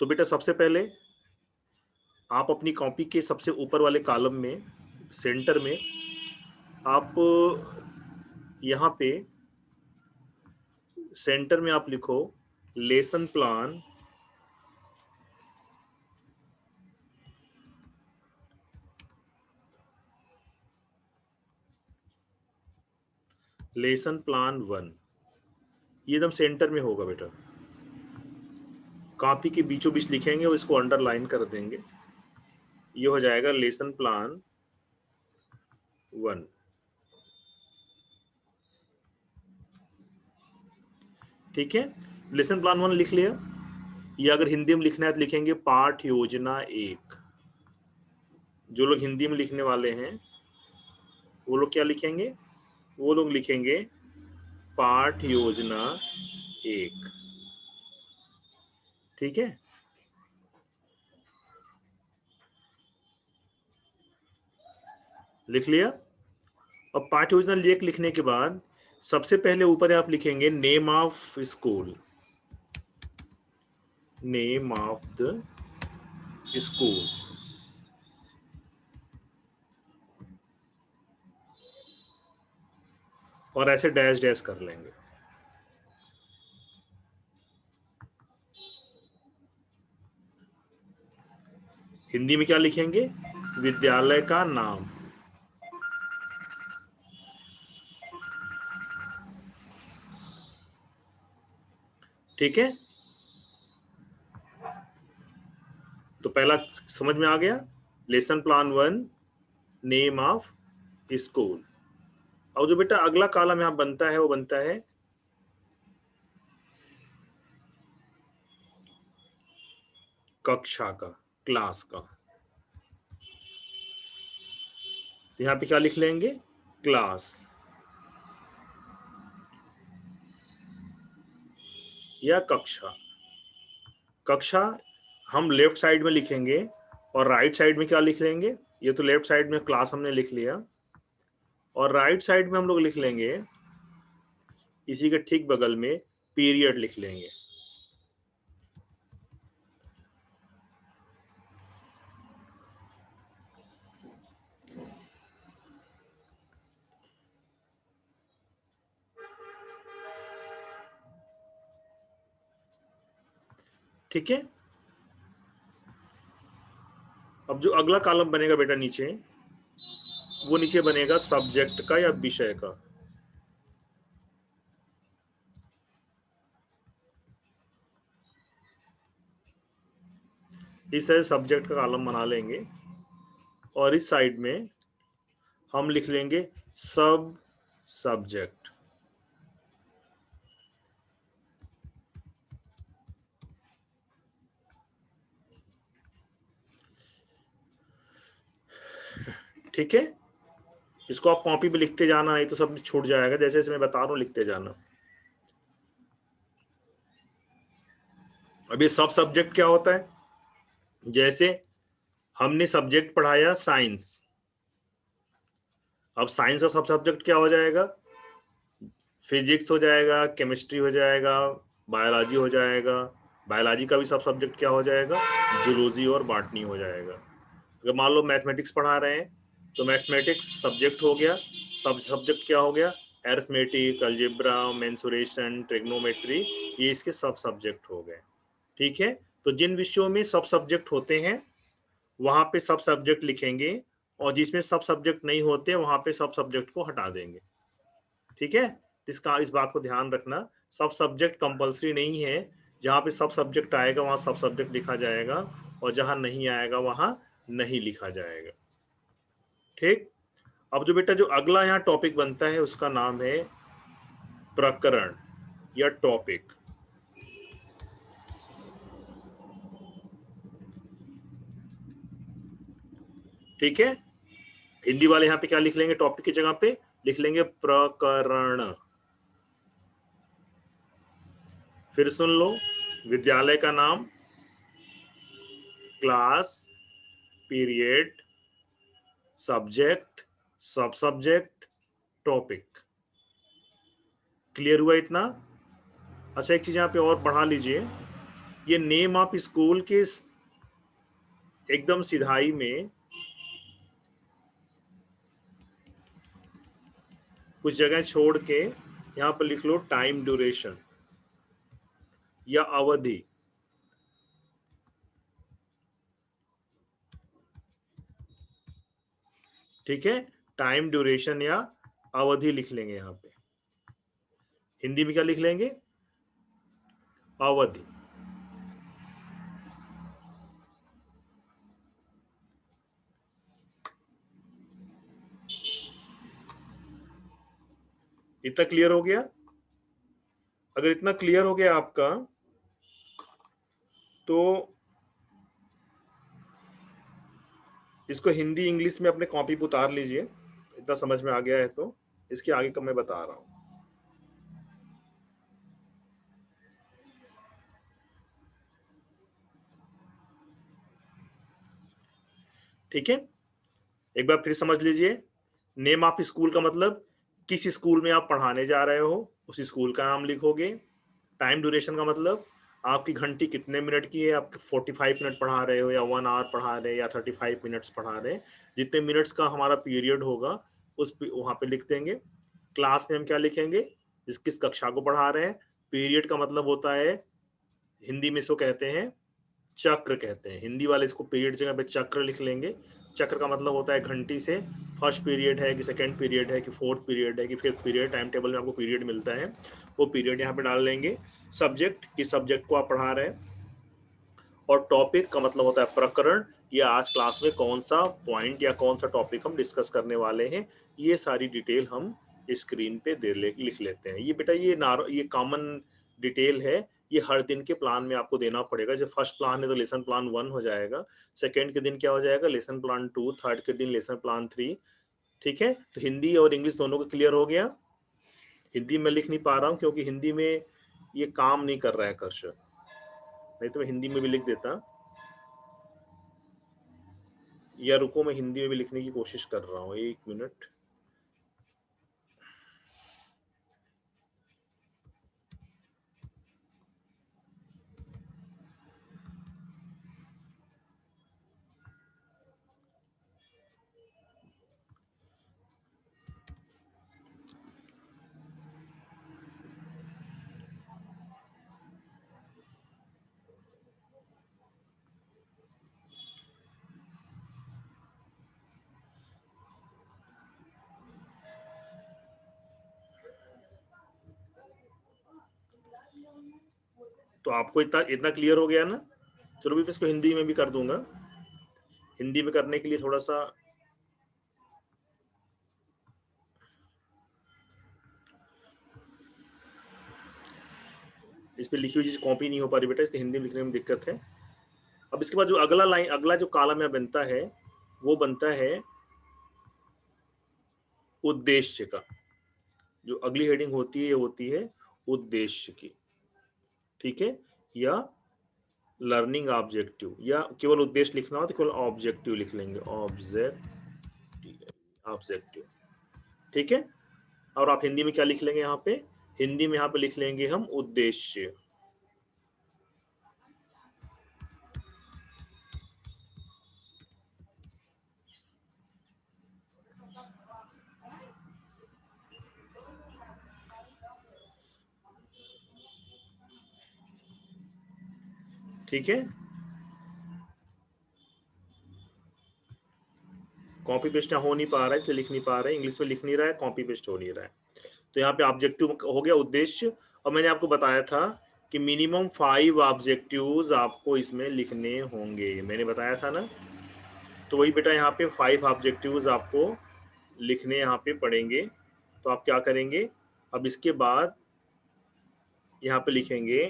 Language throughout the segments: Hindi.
तो बेटा सबसे पहले आप अपनी कॉपी के सबसे ऊपर वाले कॉलम में सेंटर में आप यहाँ पे सेंटर में आप लिखो लेसन प्लान लेसन प्लान 1। ये एकदम सेंटर में होगा बेटा, कॉपी के बीचों बीच लिखेंगे और इसको अंडरलाइन कर देंगे। ये हो जाएगा लेसन प्लान 1। ठीक है, लेसन प्लान 1 लिख लिया। ये अगर हिंदी में लिखना है तो लिखेंगे पाठ योजना 1। जो लोग हिंदी में लिखने वाले हैं वो लोग क्या लिखेंगे? वो लोग लिखेंगे पाठ योजना 1। ठीक है, लिख लिया। अब पाठ योजना 1 लिखने के बाद सबसे पहले ऊपर आप लिखेंगे name of school, name of the school. और ऐसे डैश डैश कर लेंगे। हिंदी में क्या लिखेंगे? विद्यालय का नाम। ठीक है, तो पहला समझ में आ गया, lesson plan 1 name of school. और जो बेटा अगला कॉलम यहां बनता है वो बनता है कक्षा का, क्लास का। तो यहां पे क्या लिख लेंगे? क्लास या कक्षा। कक्षा हम लेफ्ट साइड में लिखेंगे और राइट साइड में क्या लिख लेंगे? ये तो लेफ्ट साइड में क्लास हमने लिख लिया और राइट साइड में हम लोग लिख लेंगे इसी के ठीक बगल में पीरियड लिख लेंगे। ठीक है, अब जो अगला कॉलम बनेगा बेटा नीचे, वो नीचे बनेगा सब्जेक्ट का या विषय का। इस तरह सब्जेक्ट का कॉलम बना लेंगे और इस साइड में हम लिख लेंगे सब सब्जेक्ट। ठीक है, इसको आप कॉपी पे लिखते जाना, नहीं तो सब छूट जाएगा। जैसे जैसे मैं बता रहा हूं लिखते जाना। अब ये सब सब्जेक्ट क्या होता है? जैसे हमने सब्जेक्ट पढ़ाया साइंस, अब साइंस का सब सब्जेक्ट क्या हो जाएगा? फिजिक्स हो जाएगा, केमिस्ट्री हो जाएगा, बायोलॉजी हो जाएगा। बायोलॉजी का भी सब सब्जेक्ट क्या हो जाएगा? जूलॉजी और बॉटनी हो जाएगा। अगर मान लो मैथमेटिक्स पढ़ा रहे हैं तो मैथमेटिक्स सब्जेक्ट हो गया। सब सब्जेक्ट क्या हो गया? अरिथमेटिक, अलजेब्रा, मेंसुरेशन, ट्रिग्नोमेट्री, ये इसके सब सब्जेक्ट हो गए। ठीक है, तो जिन विषयों में सब सब्जेक्ट होते हैं वहां पे सब सब्जेक्ट लिखेंगे और जिसमें सब सब्जेक्ट नहीं होते वहां पे सब सब्जेक्ट को हटा देंगे। ठीक है, इस बात को ध्यान रखना, सब सब्जेक्ट कंपलसरी नहीं है। जहां पे सब सब्जेक्ट आएगा वहां सब सब्जेक्ट लिखा जाएगा और जहां नहीं आएगा वहां नहीं लिखा जाएगा। ठीक, अब जो बेटा जो अगला यहाँ टॉपिक बनता है उसका नाम है प्रकरण या टॉपिक। ठीक है, हिंदी वाले यहाँ पे क्या लिख लेंगे? टॉपिक की जगह पे लिख लेंगे प्रकरण। फिर सुन लो, विद्यालय का नाम, क्लास, पीरियड, सब्जेक्ट, सब सब्जेक्ट, टॉपिक। क्लियर हुआ इतना? अच्छा एक चीज यहाँ पे और बढ़ा लीजिए, ये नेम ऑफ स्कूल के एकदम सिधाई में कुछ जगह छोड़ के यहां पर लिख लो टाइम ड्यूरेशन या अवधि। ठीक है, टाइम ड्यूरेशन या अवधि लिख लेंगे यहां पे। हिंदी में क्या लिख लेंगे? अवधि। इतना क्लियर हो गया? अगर इतना क्लियर हो गया आपका तो इसको हिंदी इंग्लिश में अपने कॉपी पे उतार लीजिए। इतना समझ में आ गया है तो इसके आगे का मैं बता रहा हूं। ठीक है, एक बार फिर समझ लीजिए। नेम ऑफ स्कूल का मतलब किस स्कूल में आप पढ़ाने जा रहे हो उस स्कूल का नाम लिखोगे। टाइम ड्यूरेशन का मतलब आपकी घंटी कितने मिनट की है, आप 45 मिनट पढ़ा रहे हो या 1 आवर पढ़ा रहे हैं या 35 मिनट्स पढ़ा रहे हैं, जितने मिनट्स का हमारा पीरियड होगा उस वहां पे लिख देंगे। क्लास में हम क्या लिखेंगे? जिस किस कक्षा को पढ़ा रहे हैं। पीरियड का मतलब होता है, हिंदी में इसको कहते हैं चक्र कहते हैं। हिंदी वाले इसको पीरियड जगह पे चक्र लिख लेंगे। चक्र का मतलब होता है घंटी से फर्स्ट पीरियड है कि सेकंड पीरियड है कि फोर्थ पीरियड है कि फिफ्थ पीरियड, टाइम टेबल में आपको पीरियड मिलता है, वो पीरियड यहाँ पे डाल लेंगे। सब्जेक्ट, किस सब्जेक्ट को आप पढ़ा रहे हैं। और टॉपिक का मतलब होता है प्रकरण, या आज क्लास में कौन सा पॉइंट या कौन सा टॉपिक हम डिस्कस करने वाले हैं। ये सारी डिटेल हम स्क्रीन पे लिख लेते हैं। ये बेटा ये कॉमन डिटेल है। ये हर दिन के प्लान में आपको देना पड़ेगा। जब फर्स्ट प्लान है तो लेसन प्लान 1 हो जाएगा, सेकंड के दिन क्या हो जाएगा लेसन प्लान 2, थर्ड के दिन लेसन प्लान 3। ठीक है, तो हिंदी और इंग्लिश दोनों का क्लियर हो गया। हिंदी में लिख नहीं पा रहा हूँ क्योंकि हिंदी में ये काम नहीं कर रहा है कर्सर, नहीं तो मैं हिंदी में भी लिख देता। या रुको, मैं हिंदी में भी लिखने की कोशिश कर रहा हूँ, 1 मिनट। तो आपको इतना इतना क्लियर हो गया ना? चलो भी मैं इसको हिंदी में भी कर दूंगा। हिंदी में करने के लिए थोड़ा सा इस पे लिखी हुई चीज कॉपी नहीं हो पा रही बेटा, इसलिए हिंदी में लिखने में दिक्कत है। अब इसके बाद जो अगला लाइन, अगला जो कॉलम में बनता है वो बनता है उद्देश्य का। जो अगली हेडिंग होती है ये होती है उद्देश्य की। ठीक है, या लर्निंग ऑब्जेक्टिव, या केवल उद्देश्य लिखना हो तो केवल ऑब्जेक्टिव लिख लेंगे, ऑब्जेक्टिव। ठीक है, और आप हिंदी में क्या लिख लेंगे यहाँ पे? हिंदी में यहाँ पे लिख लेंगे हम उद्देश्य। ठीक है, कॉपी पेस्ट हो नहीं पा रहा है, इसलिए लिख नहीं पा रहे, इंग्लिश में लिख नहीं रहा है, कॉपी पेस्ट हो नहीं रहा है। तो यहाँ पे ऑब्जेक्टिव हो गया उद्देश्य। और मैंने आपको बताया था कि मिनिमम 5 ऑब्जेक्टिव्स आपको इसमें लिखने होंगे, मैंने बताया था ना। तो वही बेटा यहाँ पे 5 ऑब्जेक्टिव्स आपको लिखने यहाँ पे पड़ेंगे। तो आप क्या करेंगे? अब इसके बाद यहाँ पे लिखेंगे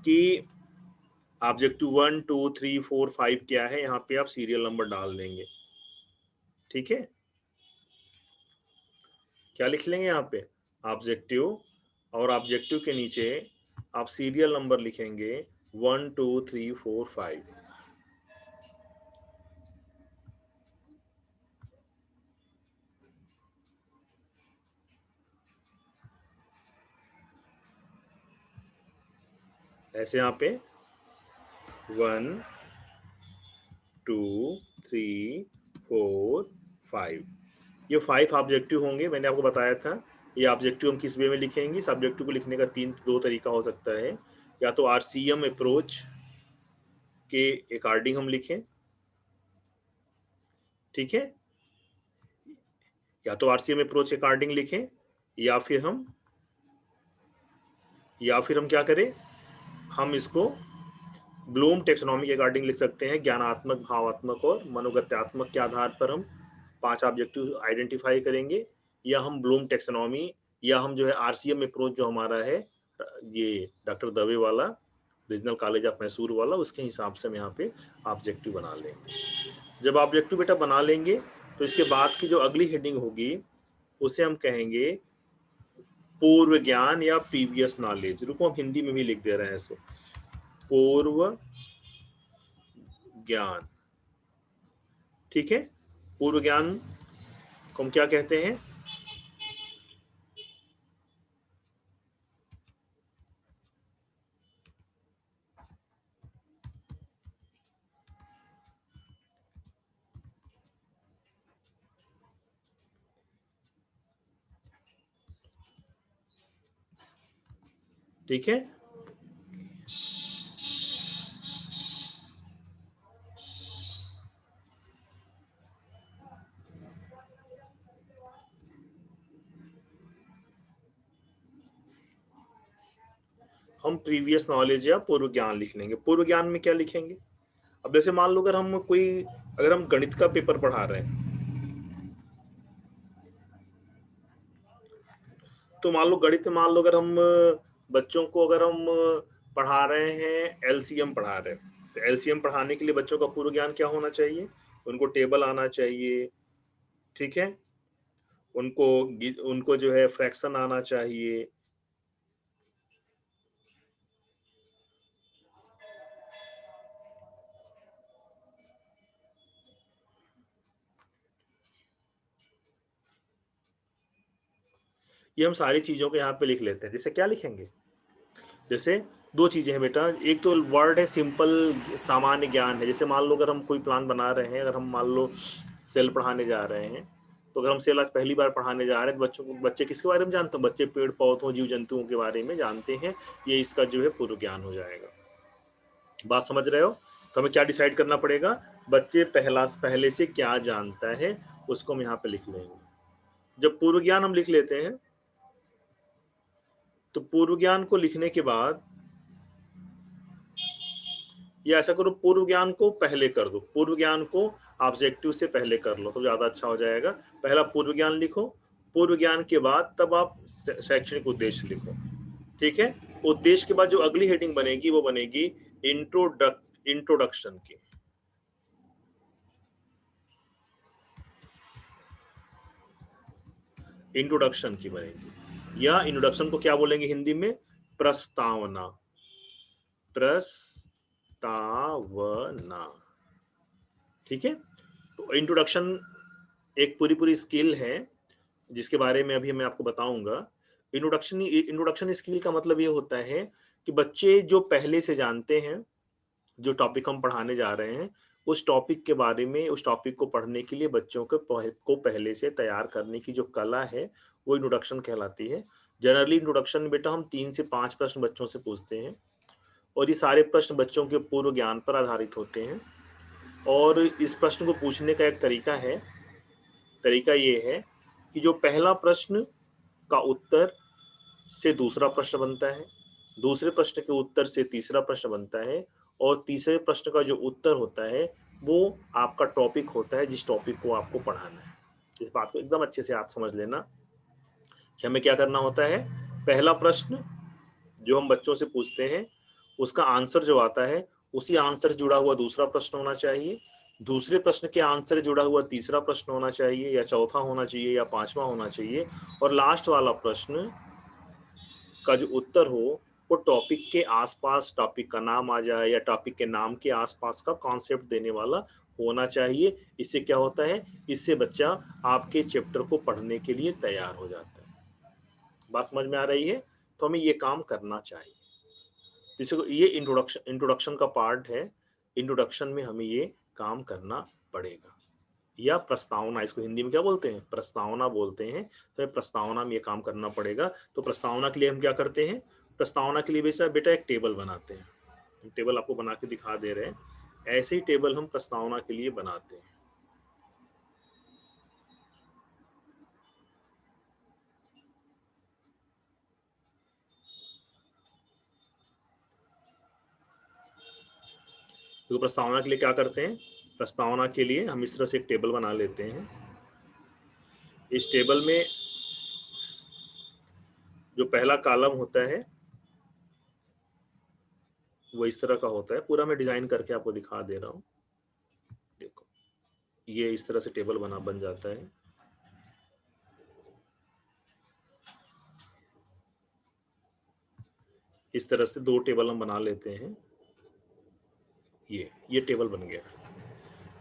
कि ऑब्जेक्टिव 1 2 3 4 5 क्या है, यहाँ पे आप सीरियल नंबर डाल देंगे। ठीक है, क्या लिख लेंगे यहाँ पे? ऑब्जेक्टिव, और ऑब्जेक्टिव के नीचे आप सीरियल नंबर लिखेंगे 1 2 3 4 5। ऐसे यहाँ पे 1 2 3 4 5, ये 5 ऑब्जेक्टिव होंगे। मैंने आपको बताया था ये ऑब्जेक्टिव हम किस वे में लिखेंगे। इस ऑब्जेक्टिव को लिखने का दो तरीका हो सकता है, या तो आरसीएम अप्रोच के अकॉर्डिंग हम लिखें, ठीक है, या तो आरसीएम अप्रोच के अकॉर्डिंग लिखें, या फिर हम क्या करें, हम इसको ब्लूम टेक्सोनॉमी के अकॉर्डिंग लिख सकते हैं। ज्ञानात्मक, भावात्मक और मनोगत्यात्मक के आधार पर हम 5 ऑब्जेक्टिव आइडेंटिफाई करेंगे, या हम ब्लूम टेक्सोनॉमी, या हम जो है आरसीएम अप्रोच जो हमारा है, ये डॉक्टर दवे वाला, रीजनल कॉलेज ऑफ मैसूर वाला, उसके हिसाब से हम यहाँ पे ऑब्जेक्टिव बना लेंगे। जब ऑब्जेक्टिव बेटा बना लेंगे तो इसके बाद की जो अगली हेडिंग होगी उसे हम कहेंगे पूर्व ज्ञान या प्रीवियस नॉलेज। रुको, हम हिंदी में भी लिख दे रहे हैं इसको, पूर्व ज्ञान, ठीक है। पूर्व ज्ञान को हम क्या कहते हैं, ठीक है। हम प्रीवियस नॉलेज या पूर्व ज्ञान लिख लेंगे। पूर्व ज्ञान में क्या लिखेंगे, अब जैसे मान लो अगर हम गणित का पेपर पढ़ा रहे हैं, तो मान लो गणित में, मान लो अगर हम बच्चों को अगर हम पढ़ा रहे हैं, एलसीएम पढ़ा रहे हैं, तो एलसीएम पढ़ाने के लिए बच्चों का पूर्व ज्ञान क्या होना चाहिए, उनको टेबल आना चाहिए, ठीक है, उनको उनको जो है फ्रैक्शन आना चाहिए, ये हम सारी चीजों को यहाँ पे लिख लेते हैं। जैसे क्या लिखेंगे, जैसे दो चीजें हैं बेटा, एक तो वर्ड है सिंपल सामान्य ज्ञान है। जैसे मान लो अगर हम कोई प्लान बना रहे हैं, अगर हम मान लो सेल पढ़ाने जा रहे हैं, तो अगर हम सेल आज पहली बार पढ़ाने जा रहे हैं तो बच्चे किसके बारे में जानते हैं, बच्चे पेड़ पौधों जीव जंतुओं के बारे में जानते हैं, ये इसका जो है पूर्व ज्ञान हो जाएगा। बात समझ रहे हो, तो हमें क्या डिसाइड करना पड़ेगा, बच्चे पहले से क्या जानता है उसको हम यहाँ पे लिख लेंगे। जब पूर्व ज्ञान हम लिख लेते हैं तो पूर्व ज्ञान को लिखने के बाद, या ऐसा करो पूर्व ज्ञान को पहले कर दो, पूर्व ज्ञान को ऑब्जेक्टिव से पहले कर लो तो ज्यादा अच्छा हो जाएगा। पहला पूर्व ज्ञान लिखो, पूर्व ज्ञान के बाद तब आप शैक्षणिक उद्देश्य लिखो, ठीक है। उद्देश्य के बाद जो अगली हेडिंग बनेगी वो बनेगी इंट्रोडक्शन की, इंट्रोडक्शन की बनेगी, या इंट्रोडक्शन को क्या बोलेंगे हिंदी में, प्रस्तावना, प्रस्तावना, ठीक है। तो इंट्रोडक्शन एक पूरी स्किल है जिसके बारे में अभी मैं आपको बताऊंगा। इंट्रोडक्शन स्किल का मतलब ये होता है कि बच्चे जो पहले से जानते हैं, जो टॉपिक हम पढ़ाने जा रहे हैं, उस टॉपिक के बारे में, उस टॉपिक को पढ़ने के लिए बच्चों को पहले से तैयार करने की जो कला है वो इंट्रोडक्शन कहलाती है। जनरली इंट्रोडक्शन में बेटा हम 3 से 5 प्रश्न बच्चों से पूछते हैं, और ये सारे प्रश्न बच्चों के पूर्व ज्ञान पर आधारित होते हैं। और इस प्रश्न को पूछने का एक तरीका है, तरीका ये है कि जो पहला प्रश्न का उत्तर से दूसरा प्रश्न बनता है, दूसरे प्रश्न के उत्तर से तीसरा प्रश्न बनता है, और तीसरे प्रश्न का जो उत्तर होता है वो आपका टॉपिक होता है जिस टॉपिक को आपको पढ़ाना है। इस बात को एकदम अच्छे से आप समझ लेना कि हमें क्या करना होता है। पहला प्रश्न जो हम बच्चों से पूछते हैं उसका आंसर जो आता है, उसी आंसर से जुड़ा हुआ दूसरा प्रश्न होना चाहिए, दूसरे प्रश्न के आंसर से जुड़ा हुआ तीसरा प्रश्न होना चाहिए, या चौथा होना चाहिए, या पांचवा होना चाहिए, और लास्ट वाला प्रश्न का जो उत्तर हो वो टॉपिक के आसपास, टॉपिक का नाम आ जाए या टॉपिक के नाम के आसपास का कॉन्सेप्ट देने वाला होना चाहिए। इससे क्या होता है, इससे बच्चा आपके चैप्टर को पढ़ने के लिए तैयार हो जाता है। बात समझ में आ रही है, तो हमें ये काम करना चाहिए। इसको ये इंट्रोडक्शन का पार्ट है। इंट्रोडक्शन में हमें ये काम करना पड़ेगा, या प्रस्तावना, इसको हिंदी में क्या बोलते हैं, प्रस्तावना बोलते हैं। तो प्रस्तावना में ये काम करना पड़ेगा। तो प्रस्तावना के लिए हम क्या करते हैं, प्रस्तावना के लिए बेटा एक टेबल बनाते हैं। हम टेबल आपको बना के दिखा दे रहे हैं, ऐसे ही टेबल हम प्रस्तावना के लिए बनाते हैं। तो प्रस्तावना के लिए क्या करते हैं, प्रस्तावना के लिए हम इस तरह से एक टेबल बना लेते हैं। इस टेबल में जो पहला कॉलम होता है वो इस तरह का होता है। पूरा मैं डिजाइन करके आपको दिखा दे रहा हूं। देखो, ये इस तरह से टेबल बन जाता है। इस तरह से दो टेबल हम बना लेते हैं। ये टेबल बन गया।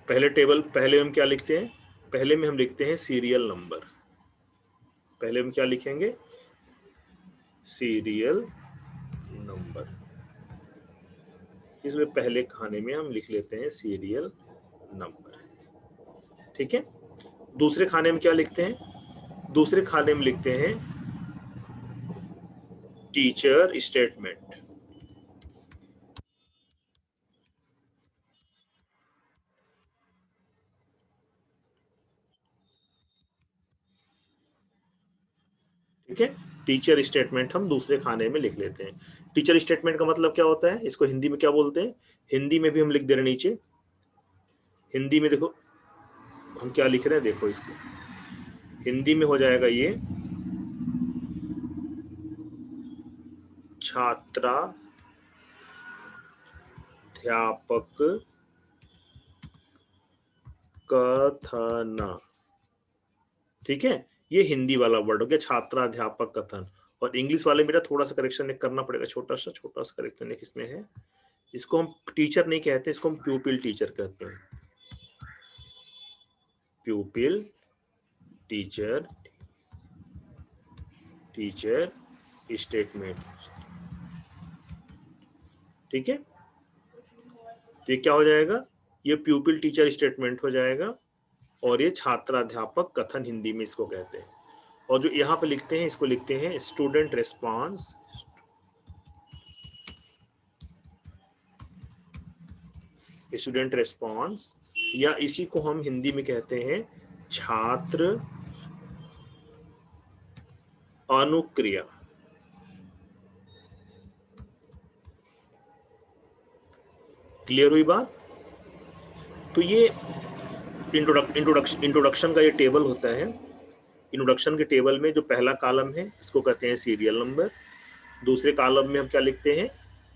पहले हम क्या लिखते हैं, पहले में हम लिखते हैं सीरियल नंबर। पहले हम क्या लिखेंगे, सीरियल नंबर। इसमें पहले खाने में हम लिख लेते हैं सीरियल नंबर। ठीक है। दूसरे खाने में क्या लिखते हैं, दूसरे खाने में लिखते हैं टीचर स्टेटमेंट। ठीक है, टीचर स्टेटमेंट हम दूसरे खाने में लिख लेते हैं। टीचर स्टेटमेंट का मतलब क्या होता है, इसको हिंदी में क्या बोलते हैं, हिंदी में भी हम लिख दे रहे नीचे। हिंदी में देखो हम क्या लिख रहे हैं, देखो इसको हिंदी में हो जाएगा ये छात्राध्यापक कथन। ठीक है, ये हिंदी वाला वर्ड हो गया छात्राध्यापक कथन। और इंग्लिश वाले मेरा थोड़ा सा करेक्शन एक करना पड़ेगा, छोटा सा करेक्शन एक इसमें है। इसको हम टीचर नहीं कहते, इसको हम प्यूपिल टीचर कहते हैं। प्यूपिल टीचर स्टेटमेंट। ठीक है, तो ये क्या हो जाएगा, ये प्यूपिल टीचर स्टेटमेंट हो जाएगा। और ये छात्राध्यापक कथन हिंदी में इसको कहते हैं। और जो यहाँ पे लिखते हैं इसको लिखते हैं स्टूडेंट रेस्पॉन्स। स्टूडेंट रेस्पॉन्स, या इसी को हम हिंदी में कहते हैं छात्र अनुक्रिया। क्लियर हुई बात। तो ये इंट्रोडक्शन का ये टेबल होता है। इंट्रोडक्शन के टेबल में जो पहला कॉलम है इसको कहते हैं सीरियल नंबर। दूसरे कॉलम में हम क्या लिखते हैं,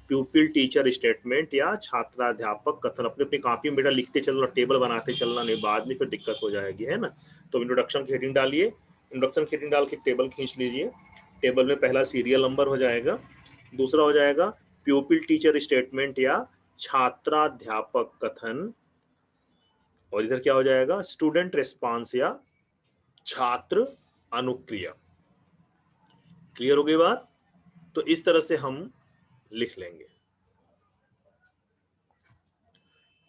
प्यूपिल टीचर स्टेटमेंट या छात्राध्यापक कथन। अपनी अपनी कॉपी में बेटा लिखते चलना, टेबल बनाते चलना, नहीं बाद में फिर दिक्कत हो जाएगी, है ना। तो इंट्रोडक्शन की हेडिंग डालिए, इंट्रोडक्शन की हेडिंग डाल के टेबल खींच लीजिए। टेबल में पहला सीरियल नंबर हो जाएगा, दूसरा हो जाएगा प्यूपिल टीचर स्टेटमेंट या छात्राध्यापक कथन, और इधर क्या हो जाएगा स्टूडेंट रेस्पॉन्स या छात्र अनुक्रिया। क्लियर हो गई बात। तो इस तरह से हम लिख लेंगे।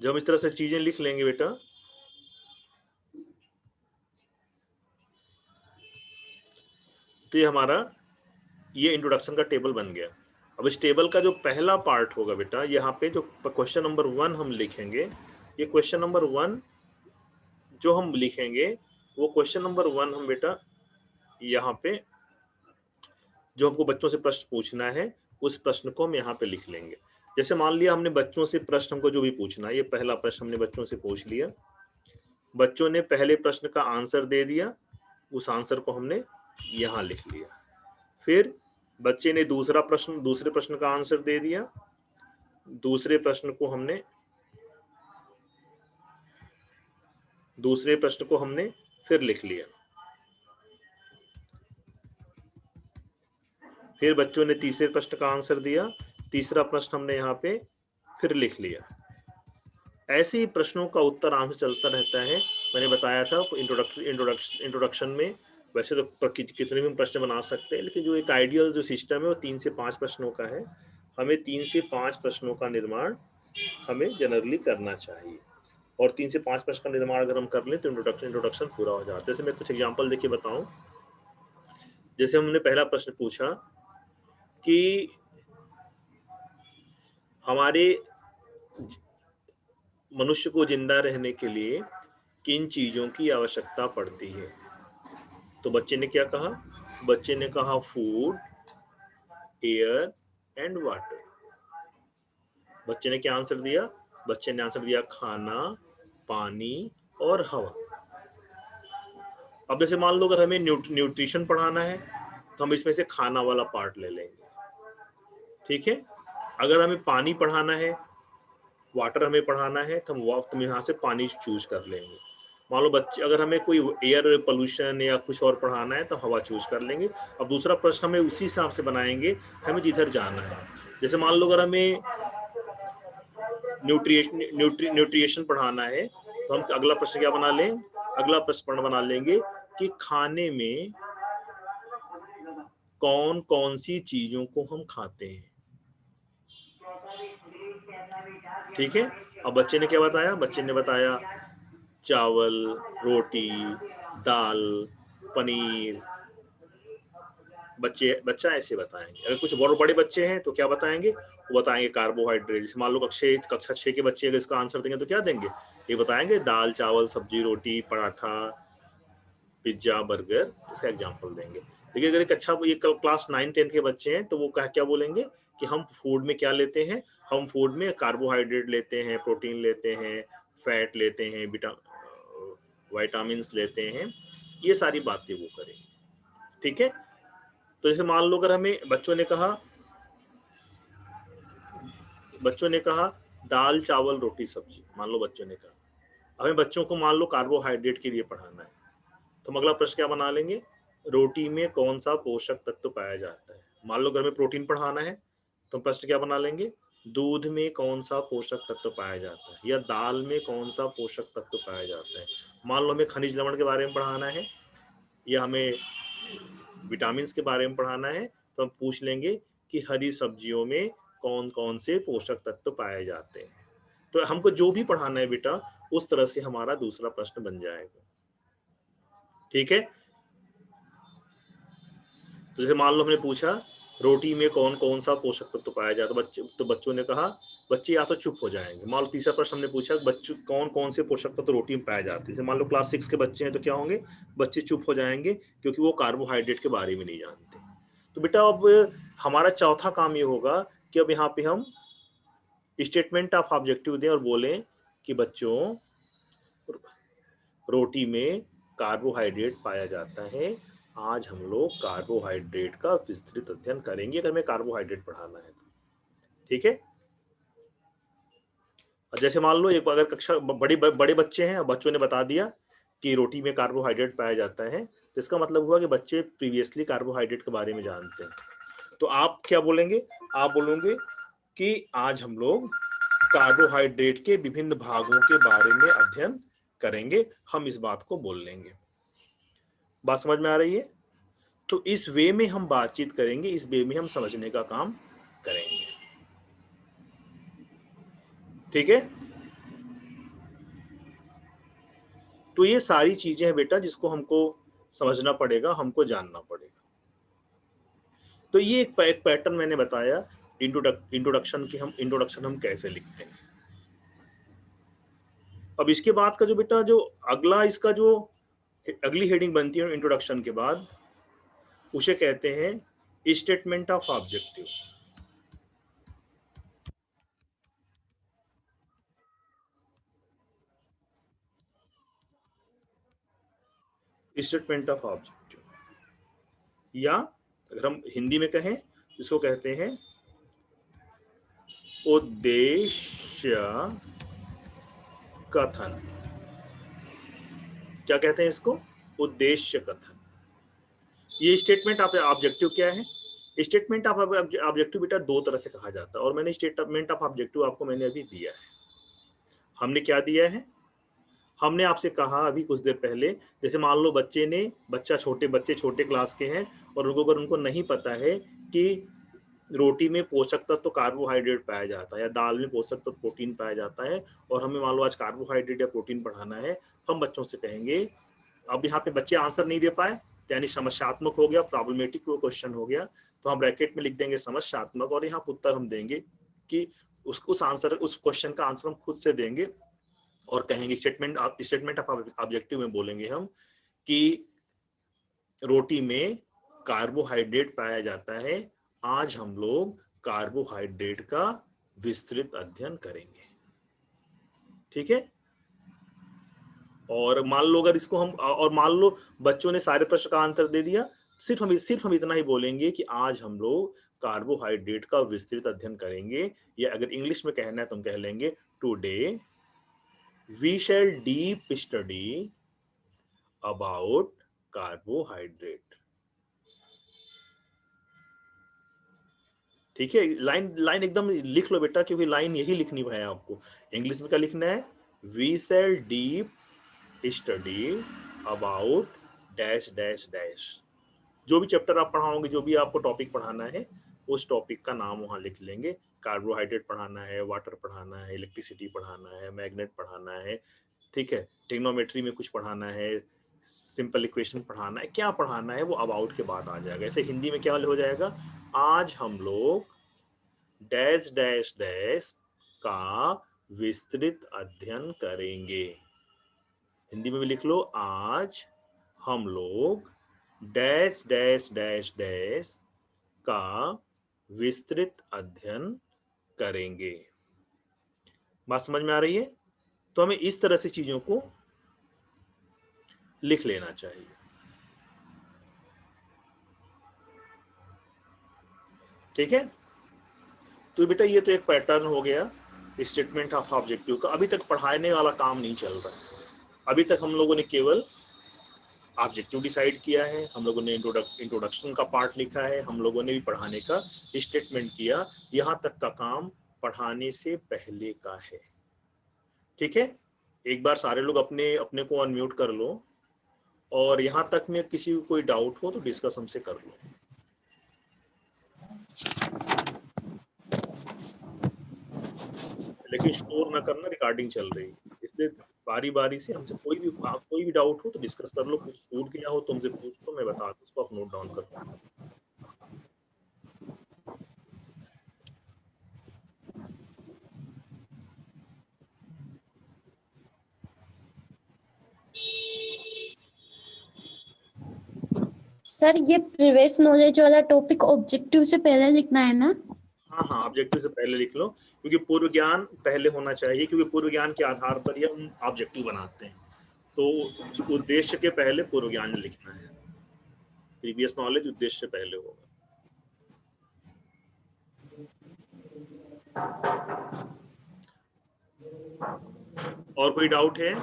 जब हम इस तरह से चीजें लिख लेंगे बेटा, तो ये हमारा ये इंट्रोडक्शन का टेबल बन गया। अब इस टेबल का जो पहला पार्ट होगा बेटा, यहाँ पे जो क्वेश्चन नंबर 1 हम लिखेंगे, ये क्वेश्चन नंबर 1 जो हम लिखेंगे वो क्वेश्चन नंबर 1 हम बेटा यहाँ पे जो हमको बच्चों से प्रश्न पूछना है उस प्रश्न को हम यहाँ पे लिख लेंगे। जैसे मान लिया हमने बच्चों से प्रश्न हमको जो भी पूछना है, ये पहला प्रश्न हमने बच्चों से पूछ लिया, बच्चों ने पहले प्रश्न का आंसर दे दिया, उस आंसर को हमने यहाँ लिख लिया। फिर बच्चे ने दूसरे प्रश्न का आंसर दे दिया, दूसरे प्रश्न को हमने फिर लिख लिया। फिर बच्चों ने तीसरे प्रश्न का आंसर दिया, तीसरा प्रश्न हमने यहाँ पे फिर लिख लिया। ऐसे ही प्रश्नों का उत्तर आंसर चलता रहता है। मैंने बताया था इंट्रोडक्शन में वैसे तो कितने भी प्रश्न बना सकते हैं, लेकिन जो एक आइडियल जो सिस्टम है वो 3 से 5 प्रश्नों का है। हमें 3 से 5 प्रश्नों का निर्माण हमें जनरली करना चाहिए, और 3 से 5 प्रश्न का निर्माण अगर हम कर लें तो इंट्रोडक्शन पूरा हो जाता है। जैसे मैं कुछ एग्जांपल देके बताऊं, जैसे हमने पहला प्रश्न पूछा कि हमारे मनुष्य को जिंदा रहने के लिए किन चीजों की आवश्यकता पड़ती है। तो बच्चे ने क्या कहा? बच्चे ने कहा फूड, एयर एंड वाटर। बच्चे ने क्या आंसर दिया? बच्चे ने आंसर दिया खाना, पानी और हवा। अब जैसे मान लो अगर हमें न्यूट्रिशन पढ़ाना है तो हम इसमें से खाना वाला पार्ट ले लेंगे, ठीक है। अगर हमें पानी पढ़ाना है, वाटर हमें पढ़ाना है, तो हम यहाँ से पानी चूज कर लेंगे। मान लो बच्चे अगर हमें कोई एयर पोल्यूशन या कुछ और पढ़ाना है तो हवा चूज कर लेंगे। अब दूसरा प्रश्न हमें उसी हिसाब से बनाएंगे, हमें जिधर जाना है। जैसे मान लो अगर हमें न्यूट्रिशन पढ़ाना है तो हम अगला प्रश्न क्या बना लें? अगला प्रश्न बना लेंगे कि खाने में कौन कौन सी चीजों को हम खाते हैं, ठीक है। अब बच्चे ने क्या बताया? बच्चे ने बताया चावल, रोटी, दाल, पनीर। बच्चा ऐसे बताएंगे। अगर कुछ बहुत बड़े बच्चे हैं तो क्या बताएंगे? वो बताएंगे कार्बोहाइड्रेट। जैसे मान लो कक्षा 6 के बच्चे अगर इसका आंसर देंगे तो क्या देंगे? ये बताएंगे दाल, चावल, सब्जी, रोटी, पराठा, पिज्जा, बर्गर। इसका एग्जाम्पल देंगे। लेकिन अगर एक अच्छा ये क्लास 9-10 के बच्चे हैं तो वो क्या बोलेंगे कि हम फूड में क्या लेते हैं? हम फूड में कार्बोहाइड्रेट लेते हैं, प्रोटीन लेते हैं, फैट लेते हैं, विटामिन्स लेते हैं। ये सारी बातें वो करेंगे, ठीक है। तो जैसे मान लो अगर हमें बच्चों ने कहा दाल, चावल, रोटी, सब्जी। मान लो बच्चों ने कहा, हमें बच्चों को मान लो कार्बोहाइड्रेट के लिए पढ़ाना है, तो हम अगला प्रश्न क्या बना लेंगे? रोटी में कौन सा पोषक तत्व पाया जाता है। मान लो घर में प्रोटीन पढ़ाना है तो प्रश्न क्या बना लेंगे? दूध में कौन सा पोषक तत्व पाया जाता है, या दाल में कौन सा पोषक तत्व पाया जाता है। मान लो हमें खनिज लवण के बारे में पढ़ाना है या हमें विटामिन के बारे में पढ़ाना है, तो हम पूछ लेंगे कि हरी सब्जियों में कौन कौन से पोषक तत्व पाए जाते हैं। तो हमको जो भी पढ़ाना है बेटा, उस तरह से हमारा दूसरा प्रश्न बन जाएगा, ठीक है। तो जैसे मान लो हमने पूछा रोटी में कौन कौन सा पोषक तत्व पाया जाता है, तो बच्चों ने कहा, बच्चे या तो चुप हो जाएंगे। मान लो तीसरा प्रश्न हमने पूछा बच्चों कौन कौन से पोषक तत्व रोटी में पाए जाते हैं। जैसे मान लो क्लास 6 के बच्चे हैं तो क्या होंगे? बच्चे चुप हो जाएंगे क्योंकि वो कार्बोहाइड्रेट के बारे में नहीं जानते। तो बेटा अब हमारा चौथा काम ये होगा कि अब यहाँ पे हम स्टेटमेंट ऑफ ऑब्जेक्टिव दें और बोलें कि बच्चों रोटी में कार्बोहाइड्रेट पाया जाता है। आज हम लोग कार्बोहाइड्रेट का विस्तृत अध्ययन करेंगे अगर हमें कार्बोहाइड्रेट पढ़ाना है तो, ठीक है। और जैसे मान लो एक अगर कक्षा बड़े बच्चे हैं, बच्चों ने बता दिया कि रोटी में कार्बोहाइड्रेट पाया जाता है, तो इसका मतलब हुआ कि बच्चे प्रीवियसली कार्बोहाइड्रेट के बारे में जानते हैं। तो आप क्या बोलेंगे? आप बोलेंगे कि आज हम लोग कार्बोहाइड्रेट के विभिन्न भागों के बारे में अध्ययन करेंगे। हम इस बात को बोल लेंगे। बात समझ में आ रही है? तो इस वे में हम बातचीत करेंगे, इस वे में हम समझने का काम करेंगे, ठीक है। तो ये सारी चीजें हैं बेटा जिसको हमको समझना पड़ेगा, हमको जानना पड़ेगा। तो ये एक पैटर्न मैंने बताया इंट्रोडक्शन हम कैसे लिखते हैं। अब इसके बाद का जो बेटा जो अगला इसका जो अगली हेडिंग बनती है इंट्रोडक्शन के बाद, उसे कहते हैं statement of objective. Statement of objective, या अगर हम हिंदी में कहें इसको कहते हैं उद्देश्य कथन। क्या कहते हैं इसको? उद्देश्य कथन। ये स्टेटमेंट ऑफ ऑब्जेक्टिव क्या है? स्टेटमेंट ऑफ ऑब्जेक्टिव बेटा दो तरह से कहा जाता है, और मैंने स्टेटमेंट ऑफ ऑब्जेक्टिव आपको मैंने अभी दिया है। हमने क्या दिया है? हमने आपसे कहा अभी कुछ देर पहले, जैसे मान लो बच्चे छोटे क्लास के हैं और अगर उनको नहीं पता है कि रोटी में पोषक तत्व तो कार्बोहाइड्रेट पाया जाता है, या दाल में पोषक तत्व प्रोटीन पाया जाता है, और हमें मान लो आज कार्बोहाइड्रेट या प्रोटीन पढ़ाना है, तो हम बच्चों से कहेंगे, अब यहाँ पे बच्चे आंसर नहीं दे पाए, यानी समस्यात्मक हो गया, प्रॉब्लमेटिक क्वेश्चन हो गया, तो हम ब्रैकेट में लिख देंगे समस्यात्मक, और यहाँ उत्तर हम देंगे कि उस आंसर, उस क्वेश्चन का आंसर हम खुद से देंगे, और कहेंगे स्टेटमेंट ऑफ ऑब्जेक्टिव में बोलेंगे हम कि रोटी में कार्बोहाइड्रेट पाया जाता है, आज हम लोग कार्बोहाइड्रेट का विस्तृत अध्ययन करेंगे। ठीक है, और मान लो अगर इसको हम, और मान लो बच्चों ने सारे प्रश्न का आंसर दे दिया, सिर्फ हम इतना ही बोलेंगे कि आज हम लोग कार्बोहाइड्रेट का विस्तृत अध्ययन करेंगे, या अगर इंग्लिश में कहना है तो हम कह लेंगे today we shall deep study about carbohydrate. ठीक है, लाइन एकदम लिख लो बेटा, क्योंकि लाइन यही लिखनी है आपको। इंग्लिश में क्या लिखना है, we shall deep study about dash dash dash. जो भी चैप्टर आप पढ़ाओगे, जो भी आपको टॉपिक पढ़ाना है, उस टॉपिक का नाम वहां लिख लेंगे। कार्बोहाइड्रेट पढ़ाना है, वाटर पढ़ाना है, इलेक्ट्रिसिटी पढ़ाना है, मैग्नेट पढ़ाना है, ठीक है, ट्रिग्नोमेट्री में कुछ पढ़ाना है, सिंपल इक्वेशन पढ़ाना है, क्या पढ़ाना है वो अबाउट के बाद आ जाएगा। ऐसे हिंदी में क्या हो जाएगा, आज हम लोग डैश डैश डैश का विस्तृत अध्ययन करेंगे। हिंदी में भी लिख लो, आज हम लोग डैश डैश डैश डैश का विस्तृत अध्ययन करेंगे। बात समझ में आ रही है? तो हमें इस तरह से चीजों को लिख लेना चाहिए। ठीक है, तो बेटा ये तो एक पैटर्न हो गया स्टेटमेंट ऑफ ऑब्जेक्टिव का। अभी तक पढ़ाने वाला काम नहीं चल रहा है, अभी तक हम लोगों ने केवल ऑब्जेक्टिव डिसाइड किया है, हम लोगों ने इंट्रोडक्शन का पार्ट लिखा है, हम लोगों ने भी पढ़ाने का स्टेटमेंट किया। यहाँ तक का काम पढ़ाने से पहले का है। ठीक है, एक बार सारे लोग अपने अपने को अनम्यूट कर लो, और यहाँ तक में किसी को कोई डाउट हो तो डिस्कस हमसे कर लो। लेकिन स्टोर ना करना, रिकॉर्डिंग चल रही, इसलिए बारी बारी से हमसे कोई भी डाउट हो तो डिस्कस कर लो। कुछ छूट गया हो तो हमसे पूछ लो, मैं बता दूं, उसको आप नोट डाउन कर लो। सर ये प्रीवियस नॉलेज वाला टॉपिक ऑब्जेक्टिव से पहले लिखना है ना? हाँ हाँ, ऑब्जेक्टिव से पहले लिख लो, क्योंकि पूर्व ज्ञान पहले होना चाहिए, क्योंकि पूर्व ज्ञान के आधार पर ही हम ऑब्जेक्टिव बनाते हैं। तो उद्देश्य के पहले पूर्व ज्ञान लिखना है, प्रीवियस नॉलेज उद्देश्य से पहले होगा। और कोई डाउट है?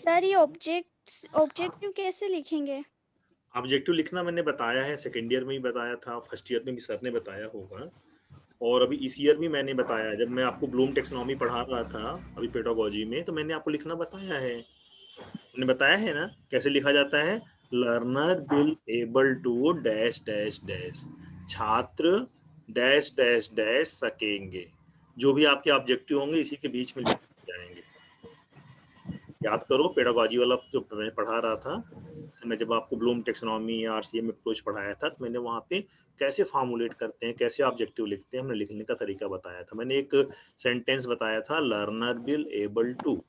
सर ये ऑब्जेक्टिव कैसे लिखेंगे? ऑब्जेक्टिव लिखना मैंने बताया है, सेकेंड ईयर में ही बताया था, फर्स्ट ईयर में भी सर ने बताया होगा, और अभी इस ईयर भी मैंने बताया। जब मैं आपको ब्लूम टेक्सोनॉमी पढ़ा रहा था अभी पेडागोजी में, तो मैंने आपको लिखना बताया है, मैंने बताया है ना कैसे लिखा जाता है। Learner will able to dash dash dash, छात्र डैश डैश डैश सकेंगे। जो भी आपके ऑब्जेक्टिव होंगे इसी के बीच में जाएंगे। याद करो पेडागोजी वाला जो मैं पढ़ा रहा था, मैं जब आपको ब्लूम टेक्सोनॉमी या आरसीएम अप्रोच पढ़ाया था, तो मैंने वहाँ पे कैसे फॉर्मुलेट करते हैं, कैसे ऑब्जेक्टिव लिखते हैं, हमने लिखने का तरीका बताया था। मैंने एक सेंटेंस बताया था, लर्नर विल एबल टू,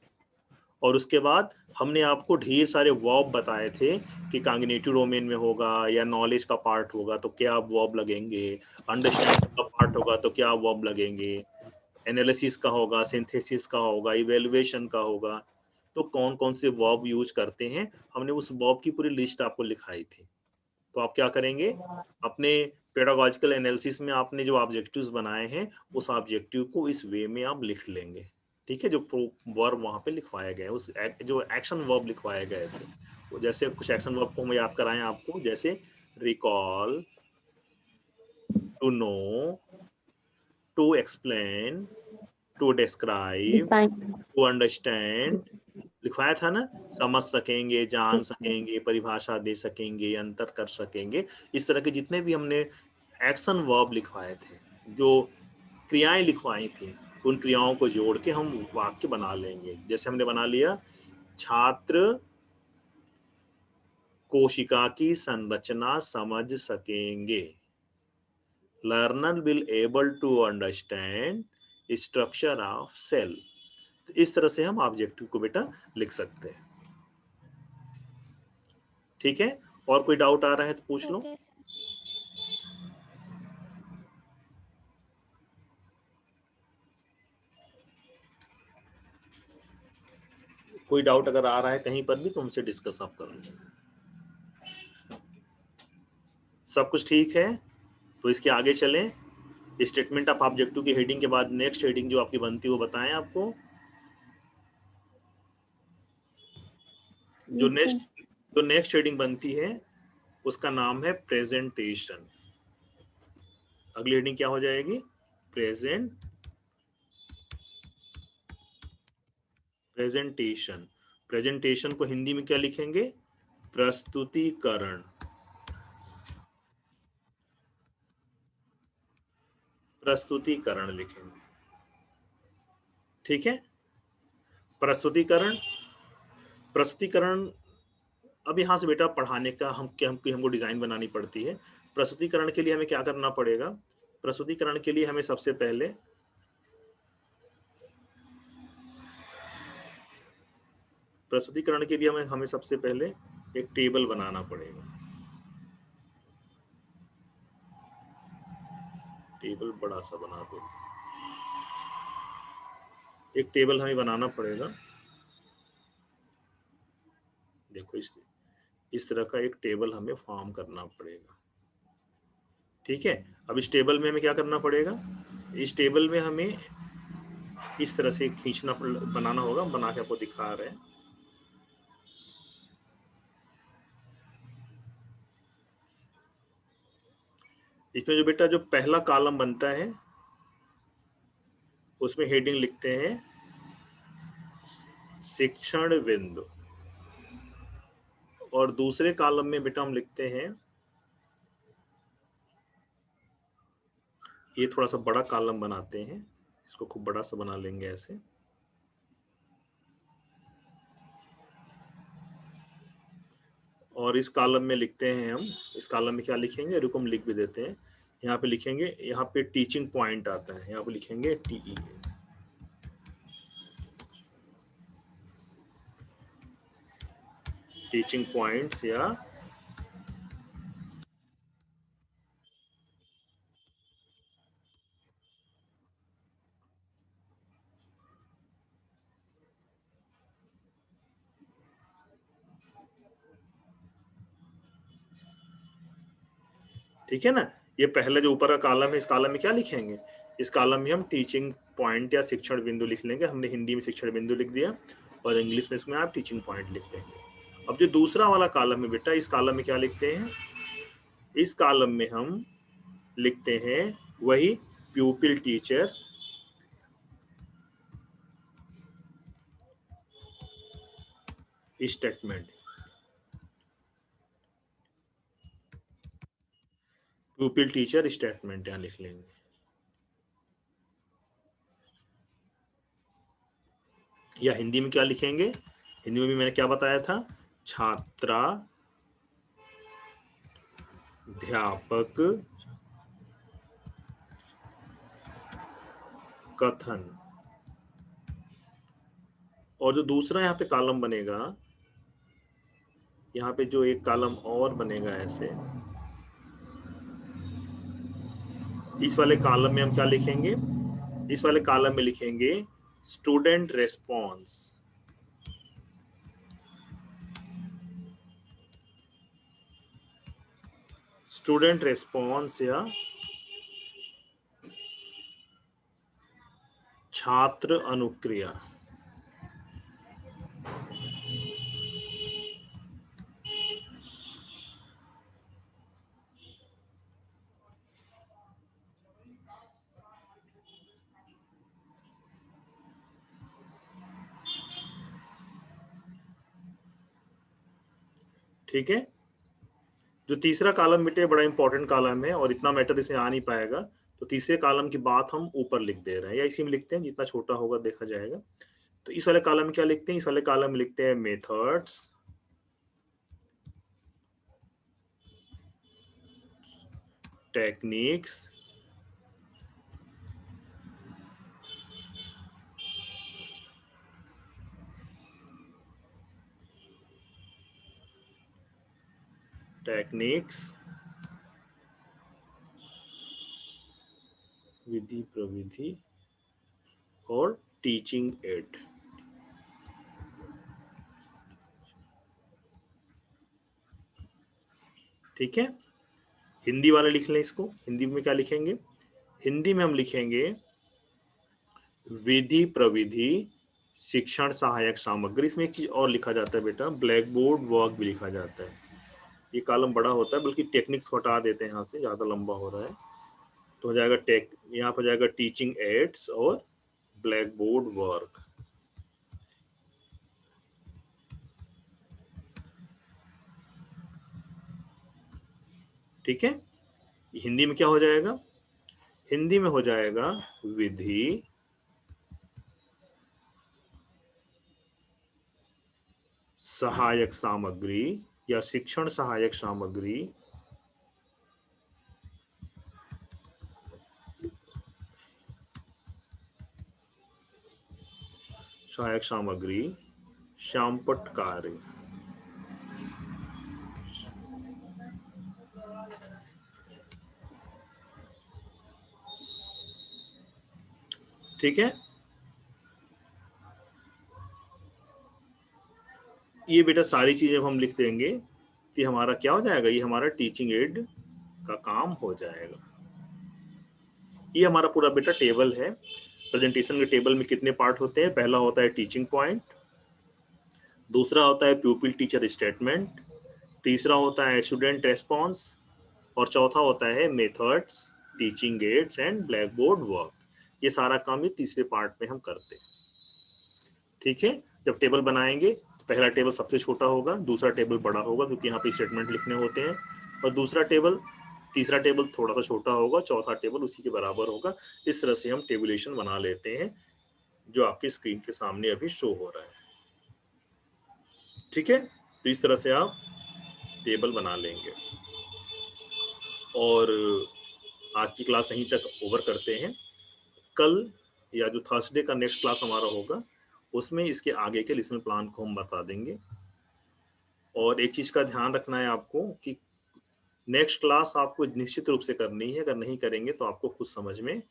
और उसके बाद हमने आपको ढेर सारे वर्ब बताए थे कि कॉग्निटिव डोमेन में होगा या नॉलेज का पार्ट होगा तो क्या वर्ब लगेंगे, अंडरस्टैंडिंग का पार्ट होगा तो क्या वर्ब लगेंगे, एनालिसिस का होगा, सिंथेसिस का होगा, इवेल्युएशन का होगा, तो कौन कौन से वर्ब यूज करते हैं, हमने उस वर्ब की पूरी लिस्ट आपको लिखाई थी। तो आप क्या करेंगे, अपने पेडागोजिकल एनालिसिस में आपने जो ऑब्जेक्टिव्स बनाए हैं उस ऑब्जेक्टिव को इस वे में आप लिख लेंगे। ठीक है, जो वर्ब वहां पे लिखवाए गए, उस जो एक्शन वर्ब लिखवाए गए थे, तो जैसे कुछ एक्शन वर्ब को हम याद कराएं आपको, जैसे recall, to know, to explain, to describe, to understand, लिखवाया था ना, समझ सकेंगे, जान सकेंगे, परिभाषा दे सकेंगे, अंतर कर सकेंगे, इस तरह के जितने भी हमने एक्शन वर्ब लिखवाए थे, जो क्रियाएं लिखवाई थी, उन क्रियाओं को जोड़ के हम वाक्य बना लेंगे। जैसे हमने बना लिया, छात्र कोशिका की संरचना समझ सकेंगे। Learner will able to understand structure of cell. इस तरह से हम ऑब्जेक्टिव को बेटा लिख सकते हैं। ठीक है, और कोई डाउट आ रहा है तो पूछ लो। Okay sir. कोई डाउट अगर आ रहा है कहीं पर भी तो हमसे डिस्कस आप कर लो। सब कुछ ठीक है, तो इसके आगे चलें। स्टेटमेंट ऑफ ऑब्जेक्टिव की हेडिंग के बाद नेक्स्ट हेडिंग जो आपकी बनती है वो बताएं आपको। जो Yes, sir. नेक्स्ट हेडिंग बनती है उसका नाम है प्रेजेंटेशन। अगली हेडिंग क्या हो जाएगी? प्रेजेंटेशन। प्रेजेंटेशन को हिंदी में क्या लिखेंगे? प्रस्तुतिकरण। प्रस्तुतिकरण लिखेंगे। ठीक है, प्रस्तुतिकरण। प्रस्तुतिकरण अब यहाँ से बेटा पढ़ाने का हमको डिजाइन बनानी पड़ती है। प्रस्तुतिकरण के लिए हमें क्या करना पड़ेगा? प्रस्तुतिकरण के लिए हमें सबसे पहले हमें सबसे पहले एक टेबल बनाना पड़ेगा। टेबल बड़ा सा बना दो। एक टेबल हमें बनाना पड़ेगा। देखो, इस तरह का एक टेबल हमें फॉर्म करना पड़ेगा। ठीक है, अब इस टेबल में हमें क्या करना पड़ेगा? इस टेबल में हमें इस तरह से बनाना होगा। बना के आपको दिखा रहे हैं। इसमें जो बेटा जो पहला कॉलम बनता है उसमें हेडिंग लिखते हैं शिक्षण बिंदु, और दूसरे कॉलम में बेटा हम लिखते हैं, ये थोड़ा सा बड़ा कॉलम बनाते हैं, इसको खूब बड़ा सा बना लेंगे ऐसे। और इस कॉलम में लिखते हैं हम, इस कॉलम में क्या लिखेंगे, रुको हम लिख भी देते हैं। यहाँ पे लिखेंगे, यहाँ पे टीचिंग पॉइंट आता है, यहाँ पे लिखेंगे टीई। टीचिंग पॉइंट्स या ठीक है ना। ये पहले जो ऊपर का कॉलम है, इस कॉलम में क्या लिखेंगे? इस कॉलम में हम टीचिंग पॉइंट या शिक्षण बिंदु लिख लेंगे। हमने हिंदी में शिक्षण बिंदु लिख दिया और इंग्लिश में इसमें आप टीचिंग पॉइंट लिख लेंगे। अब जो दूसरा वाला कॉलम है बेटा, इस कॉलम में क्या लिखते हैं? इस कॉलम में हम लिखते हैं वही प्यूपिल टीचर स्टेटमेंट। प्यूपिल टीचर स्टेटमेंट यहाँ लिख लेंगे। या हिंदी में क्या लिखेंगे? हिंदी में भी मैंने क्या बताया था? छात्रा अध्यापक कथन। और जो दूसरा यहाँ पे कॉलम बनेगा, यहाँ पे जो एक कॉलम और बनेगा ऐसे, इस वाले कॉलम में हम क्या लिखेंगे? इस वाले कॉलम में लिखेंगे स्टूडेंट रेस्पॉन्स। स्टूडेंट रेस्पॉन्स या छात्र अनुक्रिया। ठीक है। जो तीसरा कॉलम बेटे बड़ा इंपॉर्टेंट कॉलम है और इतना मैटर इसमें आ नहीं पाएगा, तो तीसरे कॉलम की बात हम ऊपर लिख दे रहे हैं या इसी में लिखते हैं, जितना छोटा होगा देखा जाएगा। तो इस वाले कॉलम में क्या लिखते हैं? इस वाले कॉलम में लिखते हैं मेथड्स, टेक्निक्स, विधि प्रविधि और टीचिंग एड। ठीक है। हिंदी वाले लिख लें इसको। हिंदी में क्या लिखेंगे? हिंदी में हम लिखेंगे विधि प्रविधि शिक्षण सहायक सामग्री। इसमें एक चीज और लिखा जाता है बेटा, ब्लैक बोर्ड वर्क भी लिखा जाता है। ये कॉलम बड़ा होता है, बल्कि टेक्निक्स को हटा देते हैं, यहाँ से ज्यादा लंबा हो रहा है। तो हो जाएगा यहाँ पर जाएगा टीचिंग एड्स और ब्लैक बोर्ड वर्क। ठीक है। हिंदी में क्या हो जाएगा? हिंदी में हो जाएगा विधि सहायक सामग्री या शिक्षण सहायक सामग्री श्यामपट्ट कार्य। ठीक है। ये बेटा सारी चीजें हम लिख देंगे तो हमारा क्या हो जाएगा? ये हमारा टीचिंग एड का काम हो जाएगा। ये हमारा पूरा बेटा टेबल है। प्रेजेंटेशन के टेबल में कितने पार्ट होते हैं? पहला होता है टीचिंग पॉइंट, दूसरा होता है प्यूपिल टीचर स्टेटमेंट, तीसरा होता है स्टूडेंट रेस्पॉन्स और चौथा होता है methods, teaching ads and black board work. ये सारा काम ये तीसरे पार्ट में हम करते हैं। ठीक है। जब टेबल बनाएंगे तो पहला टेबल सबसे छोटा होगा, दूसरा टेबल बड़ा होगा क्योंकि यहाँ पे स्टेटमेंट लिखने होते हैं, और तीसरा टेबल थोड़ा सा छोटा होगा, चौथा टेबल उसी के बराबर होगा। इस तरह से हम टेबुलेशन बना लेते हैं जो आपकी स्क्रीन के सामने अभी शो हो रहा है। ठीक है। तो इस तरह से आप टेबल बना लेंगे और आज की क्लास यहीं तक ओवर करते हैं। कल या जो थर्सडे का नेक्स्ट क्लास हमारा होगा उसमें इसके आगे के लेसन प्लान को हम बता देंगे। और एक चीज का ध्यान रखना है आपको कि नेक्स्ट क्लास आपको निश्चित रूप से करनी है, अगर नहीं करेंगे तो आपको कुछ समझ में